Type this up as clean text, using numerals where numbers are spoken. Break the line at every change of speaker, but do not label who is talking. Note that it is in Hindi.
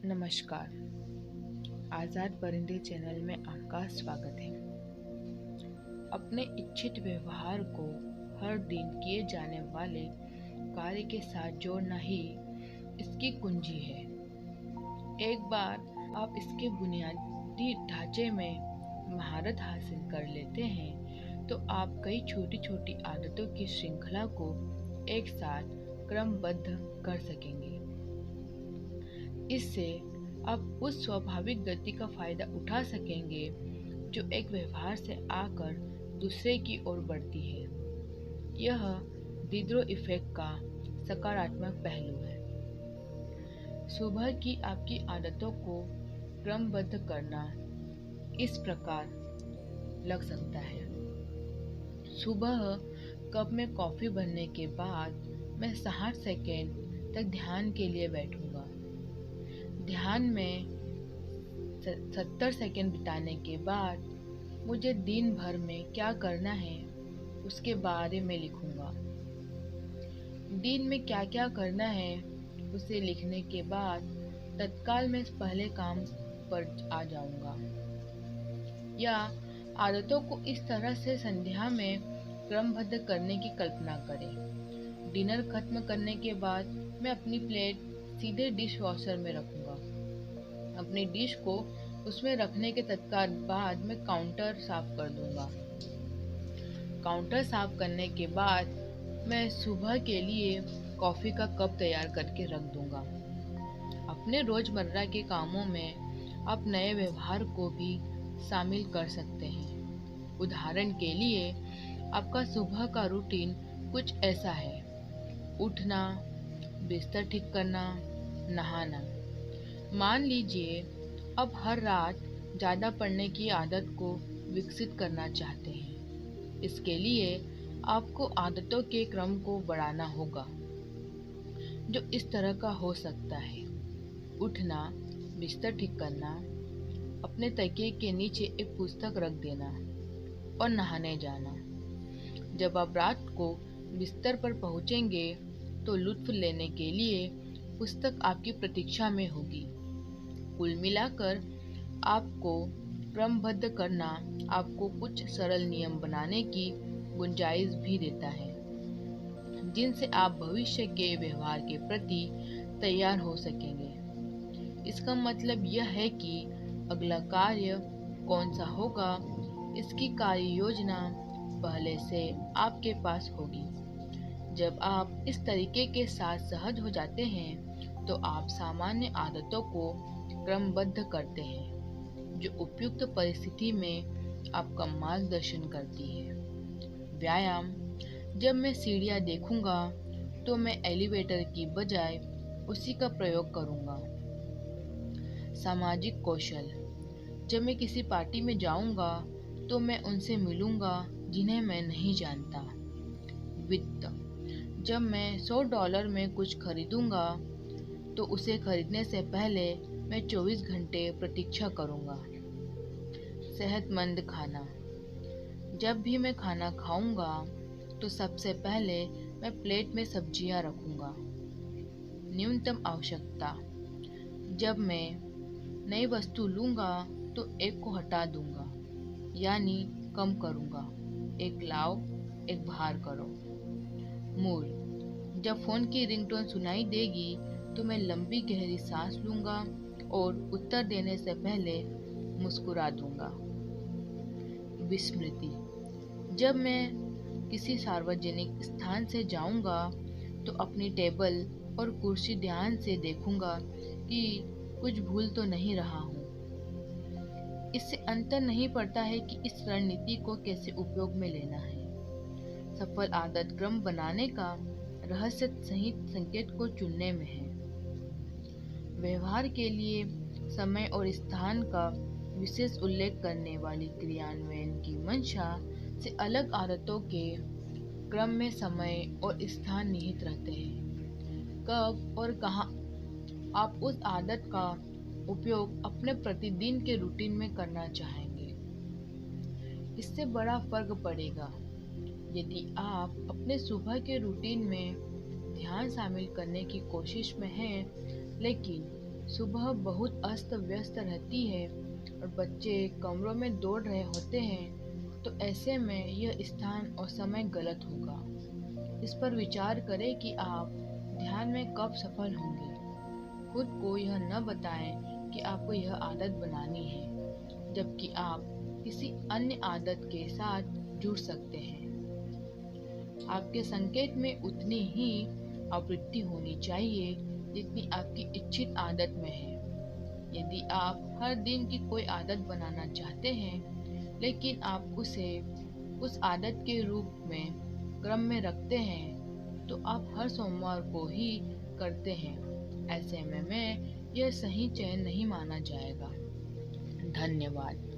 नमस्कार। आज़ाद परिंदे चैनल में आपका स्वागत है। अपने इच्छित व्यवहार को हर दिन किए जाने वाले कार्य के साथ जोड़ना ही इसकी कुंजी है। एक बार आप इसके बुनियादी ढांचे में महारत हासिल कर लेते हैं तो आप कई छोटी छोटी आदतों की श्रृंखला को एक साथ क्रमबद्ध कर सकेंगे। इससे आप उस स्वाभाविक गति का फायदा उठा सकेंगे जो एक व्यवहार से आकर दूसरे की ओर बढ़ती है। यह डिड्रो इफेक्ट का सकारात्मक पहलू है। सुबह की आपकी आदतों को क्रमबद्ध करना इस प्रकार लग सकता है। सुबह कप में कॉफ़ी बनने के बाद मैं 60 सेकेंड तक ध्यान के लिए बैठूंगा। ध्यान में 70 सेकेंड बिताने के बाद मुझे दिन भर में क्या करना है उसके बारे में लिखूंगा। दिन में क्या क्या करना है उसे लिखने के बाद तत्काल मैं पहले काम पर आ जाऊंगा। या आदतों को इस तरह से संध्या में क्रमबद्ध करने की कल्पना करें। डिनर खत्म करने के बाद मैं अपनी प्लेट सीधे डिश वॉशर में रखूंगा। अपनी डिश को उसमें रखने के तत्काल बाद मैं काउंटर साफ कर दूंगा। काउंटर साफ करने के बाद मैं सुबह के लिए कॉफ़ी का कप तैयार करके रख दूंगा। अपने रोजमर्रा के कामों में आप नए व्यवहार को भी शामिल कर सकते हैं। उदाहरण के लिए आपका सुबह का रूटीन कुछ ऐसा है: उठना, बिस्तर ठीक करना, नहाना। मान लीजिए अब हर रात ज़्यादा पढ़ने की आदत को विकसित करना चाहते हैं। इसके लिए आपको आदतों के क्रम को बढ़ाना होगा, जो इस तरह का हो सकता है: उठना, बिस्तर ठीक करना, अपने तकिए के नीचे एक पुस्तक रख देना और नहाने जाना। जब आप रात को बिस्तर पर पहुंचेंगे तो लुत्फ लेने के लिए पुस्तक आपकी प्रतीक्षा में होगी। कुल मिलाकर आपको क्रमबद्ध करना आपको कुछ सरल नियम बनाने की गुंजाइश भी देता है, जिनसे आप भविष्य के व्यवहार के प्रति तैयार हो सकेंगे। इसका मतलब यह है कि अगला कार्य कौन सा होगा, इसकी कार्य योजना पहले से आपके पास होगी। जब आप इस तरीके के साथ सहज हो जाते हैं तो आप सामान्य आदतों को क्रमबद्ध करते हैं, जो उपयुक्त परिस्थिति में आपका मार्गदर्शन करती है। व्यायाम: जब मैं सीढ़ियाँ देखूंगा तो मैं एलिवेटर की बजाय उसी का प्रयोग करूंगा। सामाजिक कौशल: जब मैं किसी पार्टी में जाऊंगा तो मैं उनसे मिलूंगा जिन्हें मैं नहीं जानता। वित्त: जब मैं $100 में कुछ खरीदूंगा तो उसे खरीदने से पहले मैं 24 घंटे प्रतीक्षा करूंगा। सेहतमंद खाना: जब भी मैं खाना खाऊंगा तो सबसे पहले मैं प्लेट में सब्जियां रखूंगा। न्यूनतम आवश्यकता: जब मैं नई वस्तु लूंगा तो एक को हटा दूंगा, यानी कम करूंगा। एक लाओ, एक बाहर करो। मूड: जब फ़ोन की रिंगटोन सुनाई देगी तो मैं लंबी गहरी सांस लूंगा और उत्तर देने से पहले मुस्कुरा दूंगा। विस्मृति: जब मैं किसी सार्वजनिक स्थान से जाऊंगा तो अपनी टेबल और कुर्सी ध्यान से देखूंगा कि कुछ भूल तो नहीं रहा हूँ। इससे अंतर नहीं पड़ता है कि इस रणनीति को कैसे उपयोग में लेना है। सफल आदत क्रम बनाने का रहस्य सही संकेत को चुनने में है। व्यवहार के लिए समय और स्थान का विशेष उल्लेख करने वाली क्रियान्वयन की मंशा से अलग आदतों के क्रम में समय और स्थान निहित रहते हैं। कब और कहाँ आप उस आदत का उपयोग अपने प्रतिदिन के रूटीन में करना चाहेंगे, इससे बड़ा फर्क पड़ेगा। यदि आप अपने सुबह के रूटीन में ध्यान शामिल करने की कोशिश में हैं, लेकिन सुबह बहुत अस्त व्यस्त रहती है और बच्चे कमरों में दौड़ रहे होते हैं, तो ऐसे में यह स्थान और समय गलत होगा। इस पर विचार करें कि आप ध्यान में कब सफल होंगे। खुद को यह न बताएं कि आपको यह आदत बनानी है, जबकि आप किसी अन्य आदत के साथ जुड़ सकते हैं। आपके संकेत में उतनी ही आवृत्ति होनी चाहिए जितनी आपकी इच्छित आदत में है। यदि आप हर दिन की कोई आदत बनाना चाहते हैं, लेकिन आप उसे उस आदत के रूप में क्रम में रखते हैं, तो आप हर सोमवार को ही करते हैं, ऐसे में यह सही चयन नहीं माना जाएगा। धन्यवाद।